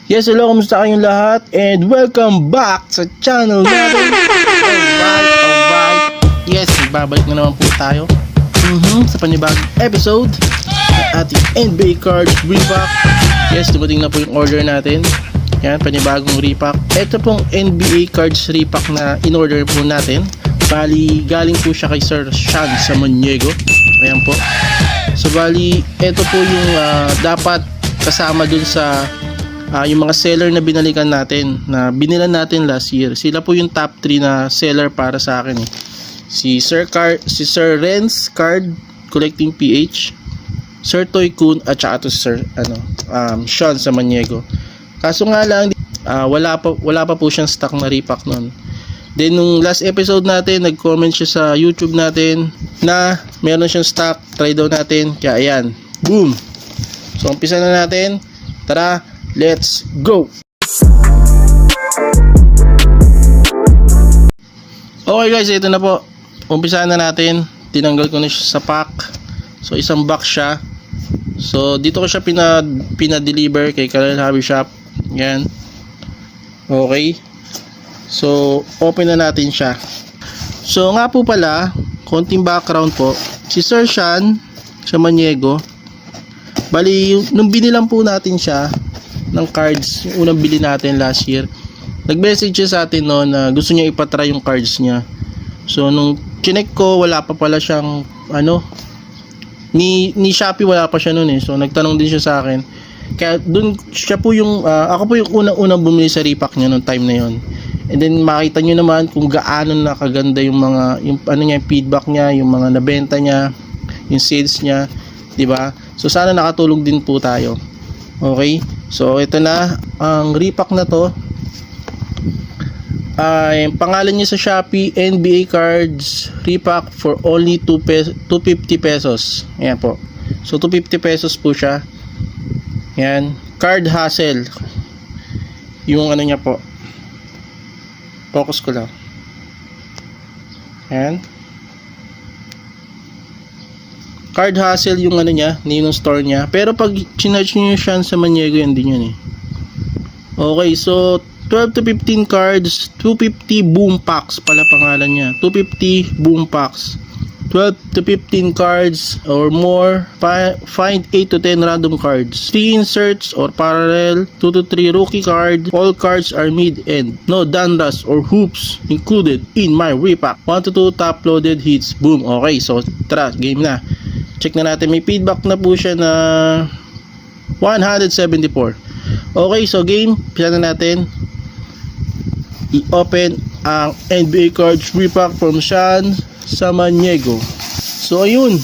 Yes, hello, kamusta kayong lahat? And welcome back sa channel natin. Alright. Yes, babalik na naman po tayo sa panibagong episode ng ating NBA cards repack. Yes, dumating na po yung order natin. Yan, panibagong repack. Ito pong NBA cards repack na in-order po natin. Bali, galing po siya kay Sir Sean Samaniego. Ayan po. So, bali, ito po yung dapat kasama dun sa yung mga seller na binalikan natin, na binilan natin last year. Sila po yung top 3 na seller para sa akin eh. Si Sir Renz Card Collecting PH, Sir Toy Kun, at saka to Sir Sean Samaniego. Kaso nga lang wala pa po siyang stock na repack nun. Then nung last episode natin, nag-comment siya sa YouTube natin na meron siyang stock, try daw natin. Kaya ayan, boom. So umpisa na natin. Tara, let's go! Okay guys, ito na po. Umpisahan na natin. Tinanggal ko na siya sa pack. So isang box siya. So dito ko siya pinadeliver kay Kalal Hobby Shop. Yan. Okay. So open na natin siya. So nga po pala, konting background po. Si Sir Sean Samaniego, bali nung binilan po natin siya ng cards, yung unang bili natin last year, nag-message siya sa atin noon na gusto niya ipatry yung cards niya. So nung chinek ko, wala pa pala siyang ni Shopee, wala pa siya noon eh. So nagtanong din siya sa akin. Kaya dun siya po yung ako po yung unang bumili sa repack niya noong time na yon. And then makita niyo naman kung gaano nakaganda yung mga yung feedback niya, yung mga nabenta niya, yung sales niya, 'di ba? So sana nakatulong din po tayo. Okay? So ito na ang repack na to. Ay pangalan niya sa Shopee, NBA cards repack for only 250 pesos. Ayan po. So 250 pesos po siya. Ayan, card hustle. Yung niya po. Focus ko lang. Ayan. Card hustle yung niya, yung store niya. Pero pag chinarge niyo siya sa Maniego, yan din yun eh. Okay, so 12 to 15 cards, 250 boom packs pala pangalan niya. 250 boom packs. 12 to 15 cards or more, find 8 to 10 random cards. 3 inserts or parallel, 2 to 3 rookie cards. All cards are mid-end. No dundas or hoops included in my repack. 1 to 2 top loaded hits. Boom. Okay, so tara, game na. Check na natin, may feedback na po siya na 174. Okay, so game, pisa na natin. I-open ang NBA cards repack from Sean Samaniego. So ayun,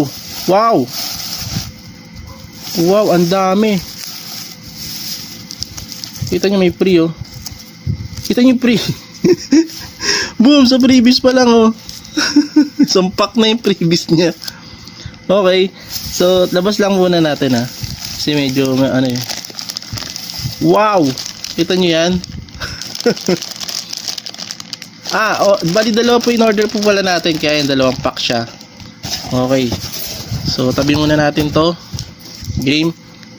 wow, ang dami. Kita nyo may free oh. Kita nyo free. Boom, sa previous pa lang oh. Sampak na yung previous niya. Okay, so labas lang muna natin ha. Kasi medyo wow, kita nyo yan. Bali dalawa po in order po pala natin, kaya yung dalawang pack siya. Okay, so tabi muna natin to. Game,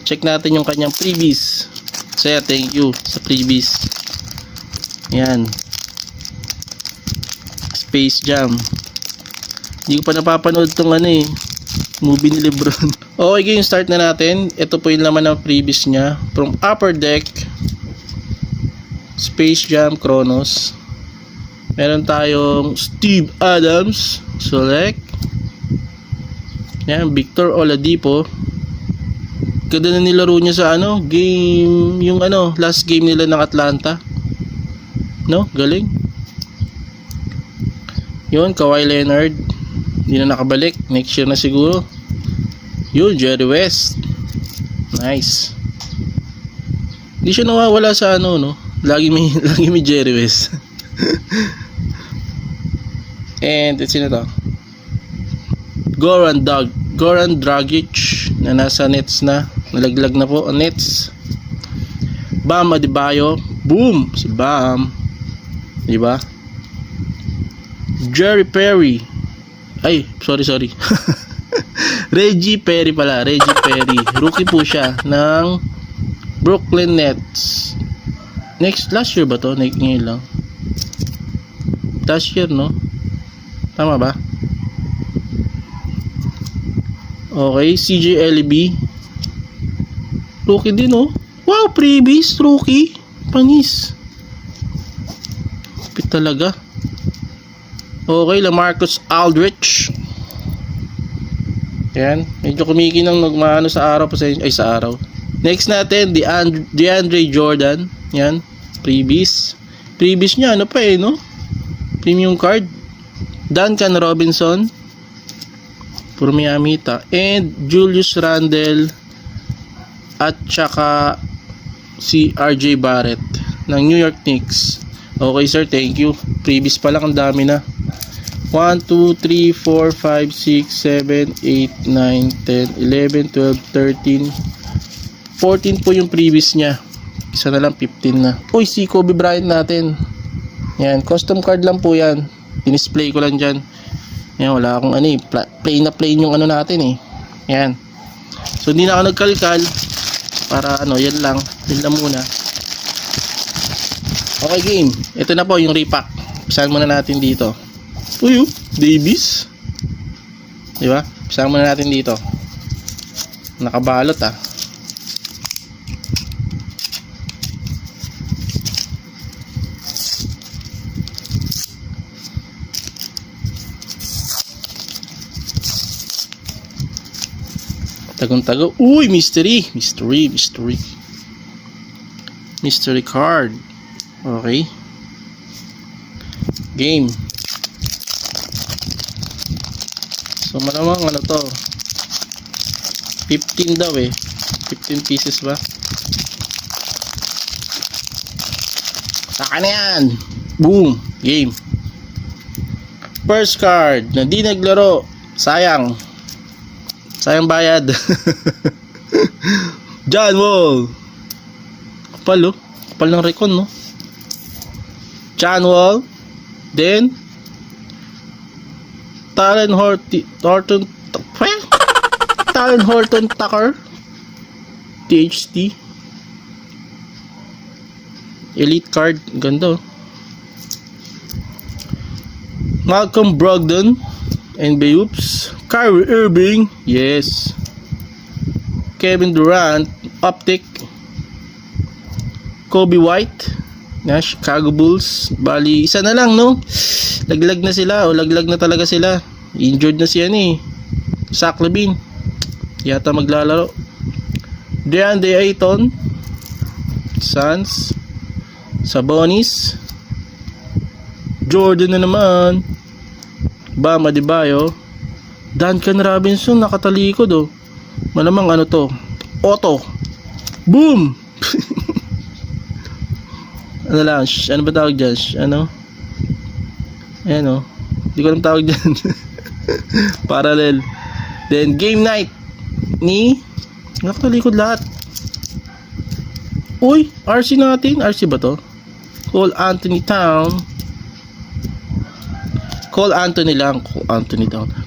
check natin yung kanyang freebies. Sir, thank you sa freebies. Yan, Space Jam. Hindi ko pa napapanood tong movie ni Lebron. Okay, game, start na natin. Ito po yung laman ng freebies niya. From Upper Deck, Space Jam Chronos. Meron tayong Steve Adams select. Yan, Victor Oladipo. Ganda na nilaro niya sa game, yung last game nila ng Atlanta. No, galing. Yun, Kawhi Leonard. Hindi na nakabalik, next year na siguro. Yun, Jerry West. Nice. Hindi siya nawawala sa no. Lagi may Jerry West. And it's to Goran Dragic na nasa Nets na, nalaglag na po ang Nets. Bam Adebayo, boom, si Bam, di ba? Jerry Perry, sorry Reggie Perry pala, Reggie Perry. Rookie po siya ng Brooklyn Nets. Last year ba to? Ngayon lang. Last year, no? Tama ba? Okay, CJ LB. Rookie din, oh. Wow, previous rookie. Panis. Kapit talaga. Okay, LaMarcus Aldridge. Yan. Medyo kumikinang nagmaano sa araw. Sa araw. Next natin, DeAndre Jordan. Yan. Previous. Previous niya, ano pa no? Premium card. Duncan Robinson. Puro Miamita. And Julius Randle. At saka si RJ Barrett ng New York Knicks. Okay sir, thank you. Previous pa lang, ang dami na. 1, 2, 3, 4, 5, 6, 7, 8, 9, 10, 11, 12, 13, 14 po yung previous niya. Isa na lang, 15 na. Uy, si Kobe Bryant natin. Yan, custom card lang po yan. Dinisplay ko lang dyan. Yan, wala akong plain na plain yung natin Yan. So, hindi na ako nagkalkal. Para yan lang. Yan lang muna. Okay, game. Ito na po yung repack. Pisahan muna natin dito. Uy, Davis. Diba? Pisahan muna natin dito. Nakabalot Tagong-tago. Uy, mystery card. Okay. Game. So malamang to 15 daw 15 pieces ba? Saka na yan. Boom. Game. First card na di naglaro. Sayang bayad. John Wall. Kapal kapal ng recon no. John Wall. Then Talon Horton Tucker. THT. Elite card. Ganda Malcolm Brogdon. NBA Oops. Kyrie Irving. Yes. Kevin Durant. Optic. Kobe White. Chicago Bulls. Bali, isa na lang, no? Laglag na sila. Laglag na talaga sila. Injured na siya Zach LaVine. Yata maglalaro. DeAndre Ayton. Suns. Sabonis. Jordan na naman. Bam Adebayo. Duncan Robinson nakatalikod Malamang to? Otto. Boom. Ano ba tawag dyan? Ayan Hindi ko alam tawag dyan. Parallel. Then game night ni nakatalikod lahat. Uy, RC natin. RC ba to? Cole Anthony Town. Cole Anthony lang.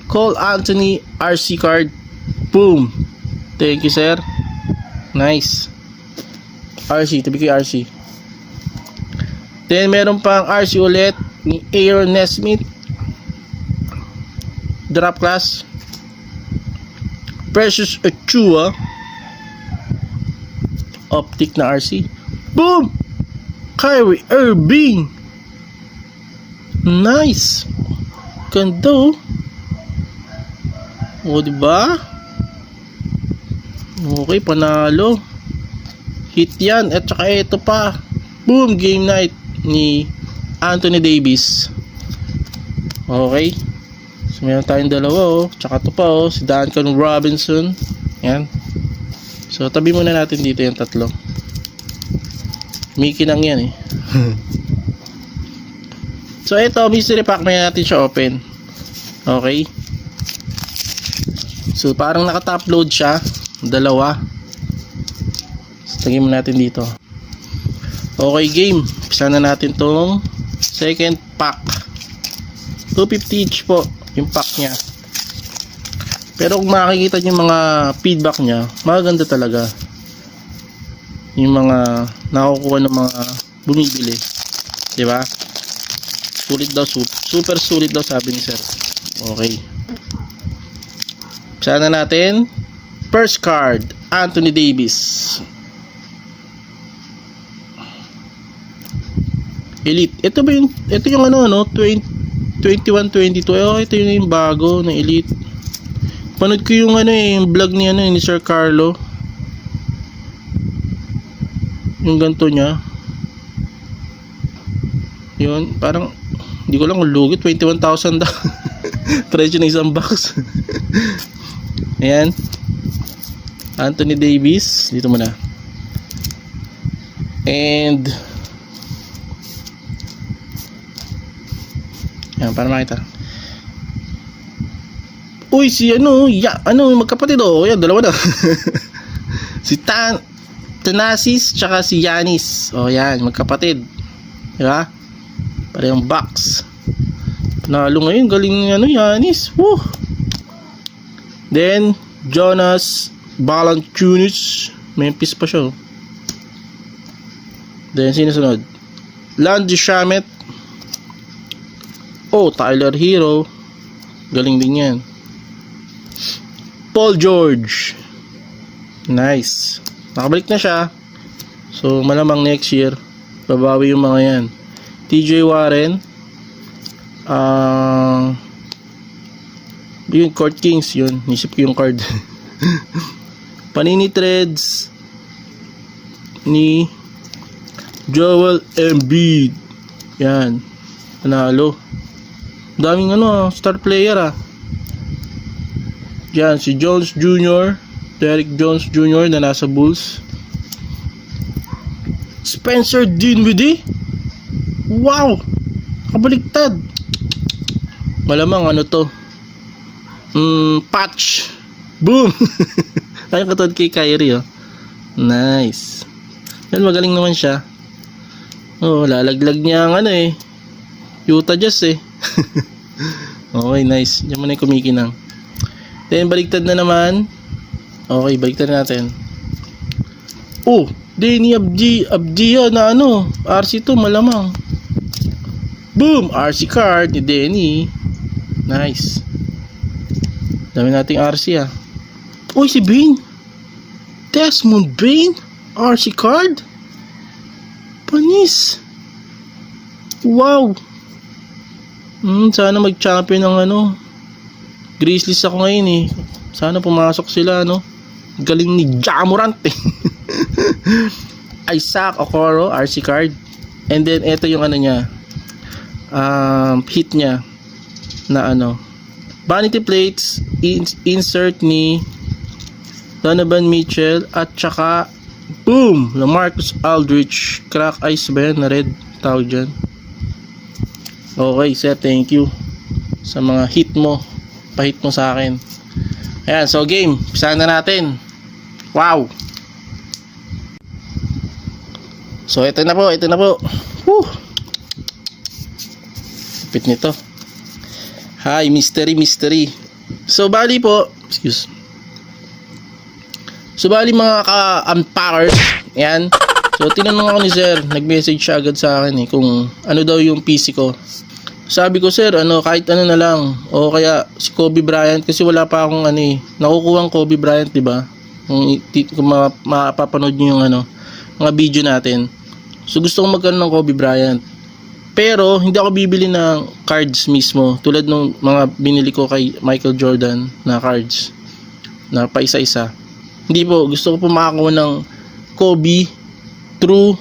Cole Anthony RC card. Boom. Thank you, sir. Nice. RC. Tabi kay RC. Then, meron pang RC ulit ni Aaron Nesmith. Drop class. Precious Achua. Optic na RC. Boom. Kyrie Irving. Nice. Ganda diba? Okay, panalo. Hit yan. At saka ito pa. Boom, game night ni Anthony Davis. Okay. So meron tayong dalawa Tsaka ito pa si Duncan Robinson. Yan. So tabi muna natin dito yung tatlo. Mickey nang yan So ito, mystery pack na natin siya open. Okay. So parang naka-top load siya. Dalawa. So, lagyan mo natin dito. Okay, game. Pisa na natin tong second pack. 250 each po yung pack niya. Pero kung makikita niyo mga feedback niya, maganda talaga. yung mga nakukuha ng mga bumibili, di ba? Sulit daw, super sulit daw sabi ni sir. Okay, sana natin. First card, Anthony Davis, Elite. Ito yung ano, 21-22. Ito yung bago na Elite. Panood ko yung yung vlog ni ni Sir Carlo. Yung ganto niya. Yun, parang hindi ko lang kung lugi, 21,000 daw. Presyo ng isang box. Ayan. Anthony Davis, dito muna. And yan, para makita. Uy, si magkapatid yan, dalawa na. Si Thanasis tsaka si Giannis. Yan, magkapatid. Diba? Parehong box. Panalo ngayon, galing ni Giannis. Woo! Then Jonas Valanciunas, Memphis pa siya. Then sino sunod? Landry Shamet. Tyler Hero, galing din yan. Paul George, nice, nakabalik na siya, so malamang next year babawi yung mga yan. TJ Warren, yung Court Kings, yun, nisip ko yung card. Panini Threads ni Joel Embiid, yan, panalo. Daming star player Yan, si Jones Jr., Derrick Jones Jr. na nasa Bulls. Spencer Dinwiddie. Wow! Kabaliktad. Malamang to. Patch. Boom! Ayun katulad kay Kyrie Nice. Yan, magaling naman siya. Lalaglag niya ang Utah Jazz Okay, nice. Diyan mo na yung kumikinang. Then, baliktad na naman. Okay, baliktad natin. Danny Abdia na RC2, malamang. Boom! RC card ni Danny. Nice. Dami nating RC si Bane. Desmond Bane. RC card. Panis. Wow. Sana mag-champion ng Grizzlies ako ngayon Sana pumasok sila Galing ni Ja Morant Isaac Okoro, RC card. And then ito yung niya. Hit niya na vanity plates insert ni Donovan Mitchell at saka boom, LaMarcus Aldridge. Crack ice ba yan na red tawag dyan? Okay sir, thank you sa mga hit mo, pahit mo sa akin. Ayan, so game, pisahan na natin. Wow. So ito na po. Woo. Pit nito. Hi, mystery. So bali po, mga ka-unpackers, yan. So tinanong ako ni sir, nag-message siya agad sa akin kung ano daw yung PC ko. Sabi ko, sir, kahit na lang, o kaya si Kobe Bryant, kasi wala pa akong nakukuha ang Kobe Bryant, di ba? Kung mapapanood niyo yung mga video natin. So gusto kong magkaroon ng Kobe Bryant. Pero hindi ako bibili ng cards mismo, tulad ng mga binili ko kay Michael Jordan na cards na pa isa-isa. Hindi po, gusto ko po makakuha ng Kobe True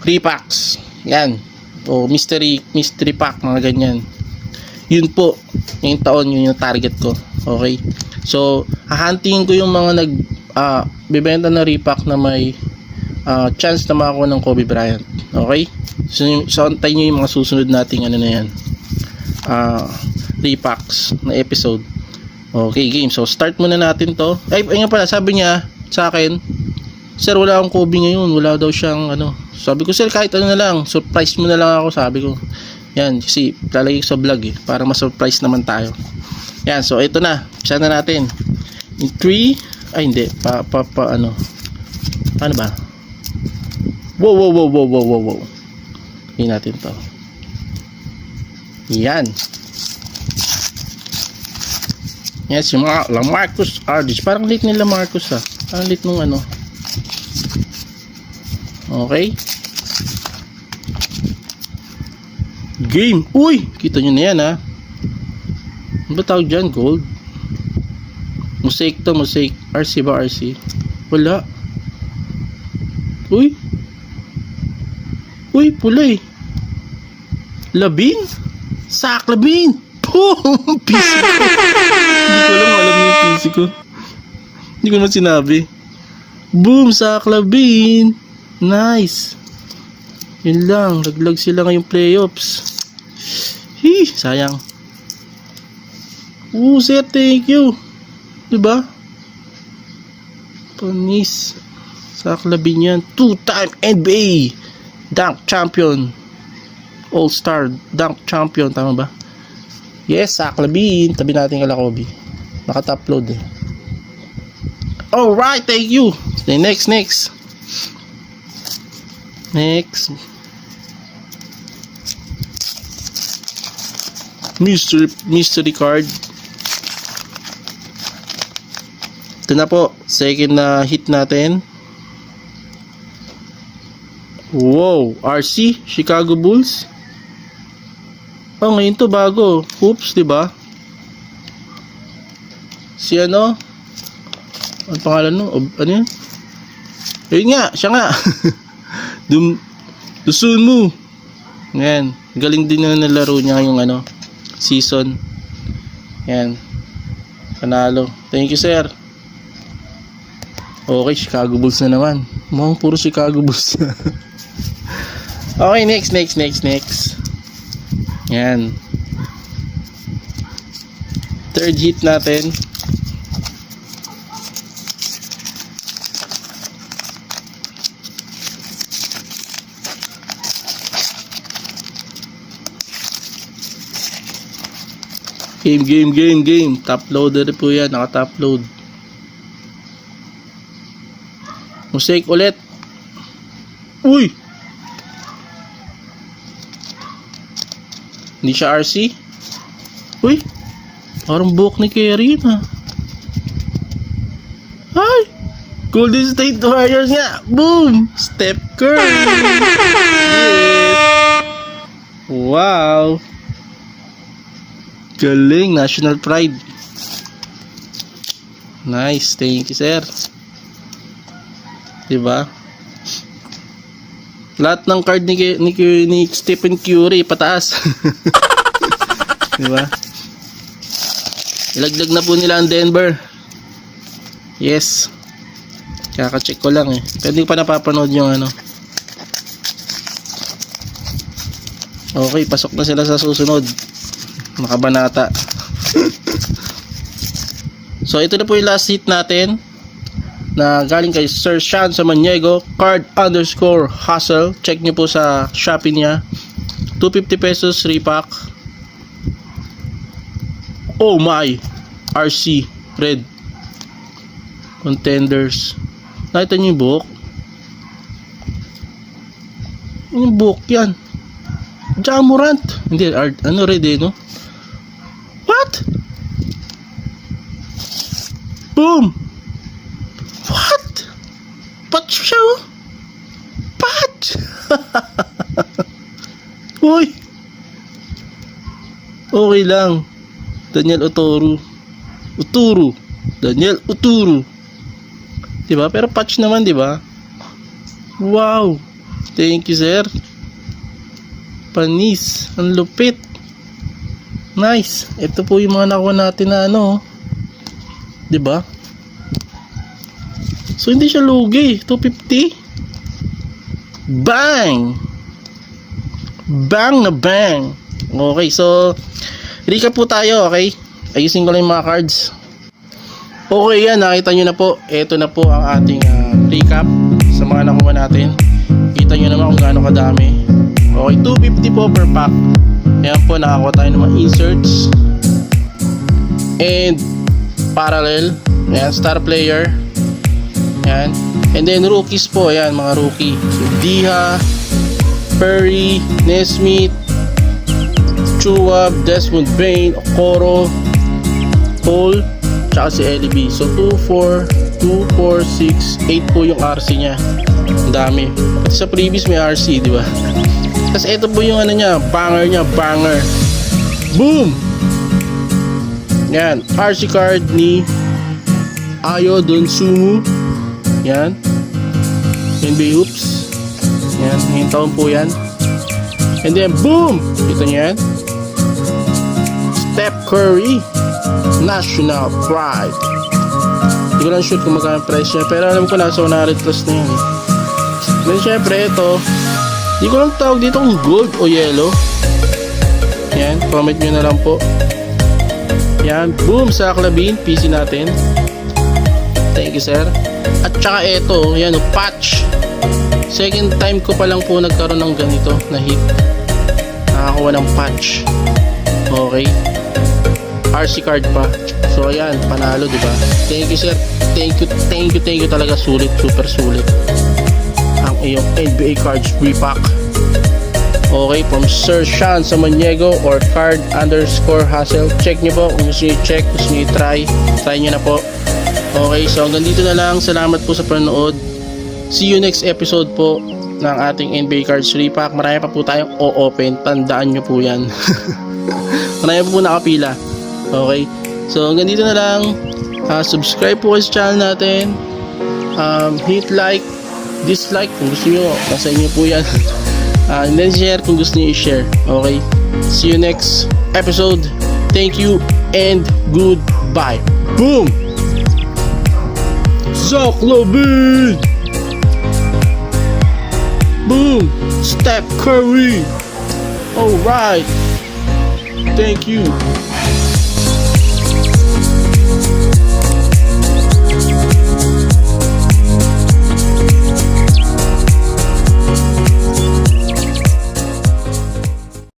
repacks. Yan. O mystery pack, mga ganyan. Yun po, yung taon, yun yung target ko. Okay? So, hahantingin ko yung mga bibenta na repack na may chance na makakuha ng Kobe Bryant. Okay? So antayin nyo yung mga susunod nating na yan. Repacks na episode. Okay, game. So start muna natin to. Ay nga pala, sabi niya sa akin, sir, wala akong Kobe ngayon. Wala daw siyang Sabi ko, sir, kahit na lang, surprise mo na lang ako, sabi ko. Yan, kasi lalagay ko sa vlog para ma-surprise naman tayo. Yan, so ito na. Isa na natin. In 3, ay hindi, paano ba? Wow, wow, wow, wow, wow, wow, wow. Hindi natin to. Yan. Yes, yung mga Lamarcus Aldridge. Parang late nila Lamarcus ah. Parang late nung ano. Okay. Game. Uy! Kita nyo na yan ha. Ano ba tawag dyan? Gold? Mosaic to, mosaic. RC ba RC? Wala. Uy! Uy, pula eh. Labin? Sak labin! Boom! PC ko. Hindi ko lang alam yung PC ko. Hindi ko naman sinabi. Boom! Sak labin! Nice! Yun lang. Laglag sila ngayong playoffs. Hee! Sayang. Sir, thank you. Diba? Panis. Sak labin yan. 2-time NBA dunk champion. All-star dunk champion. Tama ba? Yes, Sak labin. Tabi natin kala Kobe. Nakata-upload eh. Alright, thank you. Next. Next. Mystery card. Ito na po. Second na hit natin. Wow. RC. Chicago Bulls. Oh, ngayon to bago. Oops, diba? Si ano? Ano pangalan no? Ano yan? Ayun nga, siya nga. Dusun mo. Ngayon. Galing din na nalaro niya ngayong ano, season. Yan. Panalo. Thank you, sir. Okay, Chicago Bulls na naman. Mukhang puro Chicago Bulls. Okay, next. Yan. Third hit natin. Game. Top loader po yan. Naka-top load. Mosaic ulit. Uy! Hindi siya RC. Uy! Parang buhok ni Kerry yun ha. Ay! Golden State Warriors nga! Boom! Steph Curry! Yes! Wow! Galing! National pride. Nice! Thank you, sir. Diba? Lahat ng card ni Stephen Curry pataas. Diba? Ilagdag na po nila ang Denver. Yes. Kaka-check ko lang eh. Pero hindi pa napapanood yung ano. Okay, pasok na sila sa susunod. Makabanata. So ito na po yung last hit natin. Na galing kay Sir Sean Samaniego, card_hustle. Check nyo po sa Shopee niya. 250 pesos repack. Oh my! RC red contenders. Nakita nyo yung buhok? Yung buhok yan. Jamorant. Hindi, ano red eh, no? What? Boom! What? Patch siya oh? Patch! Uy! Okay lang. Daniel Uturu. Daniel Uturu. Diba? Pero patch naman, diba? Wow! Thank you, sir. Panis. Ang lupit. Nice. Ito po yung mga nakuha natin na ano. Diba? So, hindi siya lugi. 250. Bang! Bang na bang! Okay, so recap po tayo, okay? Ayusin ko lang yung mga cards. Okay, yan. Nakita nyo na po. Ito na po ang ating recap sa mga nakuha natin. Kita nyo naman kung gaano kadami. Okay, 250 po per pack. Ayan po, nakakuha tayo ng mga inserts. And parallel. Ayan, star player. Ayan. And then rookies po, ayan mga rookie. So, Diha, Perry, Nesmith, Chuab, Desmond Bain, Okoro, Cole, tsaka si LB. So 2, 4, 6, 8 po yung RC niya. Ang dami. Pati sa previous may RC, di ba? Tapos ito po yung ano niya, banger niya, banger. Boom! Yan, RC card ni Ayo Donsumu. Yan. NBA Hoops. Yan, ngayong taon po yan. And then boom! Kita niyo yan? Steph Curry, National Pride. Hindi ko lang shoot kung magkano price niya, pero alam ko nasa 100 plus na yan. Then syempre ito, hindi ko lang tawag dito kung gold o yellow. Yan, comment nyo na lang po. Yan, boom, sa Lavine, PC natin. Thank you sir. At saka ito, yan, patch. Second time ko pa lang po nagkaroon ng ganito na hit. Nakakuha ng patch. Okay. RC card pa. So ayan, panalo, di ba? Thank you sir. Thank you talaga, sulit, super sulit. Ang iyong NBA cards repack. Okay, from Sir Sean Samaniego or card_hustle. Check nyo po kung gusto nyo i-check, gusto nyo i-try. Try nyo na po. Okay, so hanggang dito na lang. Salamat po sa panonood. See you next episode po ng ating NBA cards repack. Marami pa po tayong o-open. Tandaan nyo po yan. Marami po nakapila. Okay, so hanggang dito na lang. Subscribe po kayo sa channel natin. Hit like, dislike kung gusto nyo. Nasa inyo po yan. And then share kung gusto nyo i-share. Okay, see you next episode. Thank you and goodbye. Boom! Zach Lavine! Boom! Steph Curry! Alright! Thank you!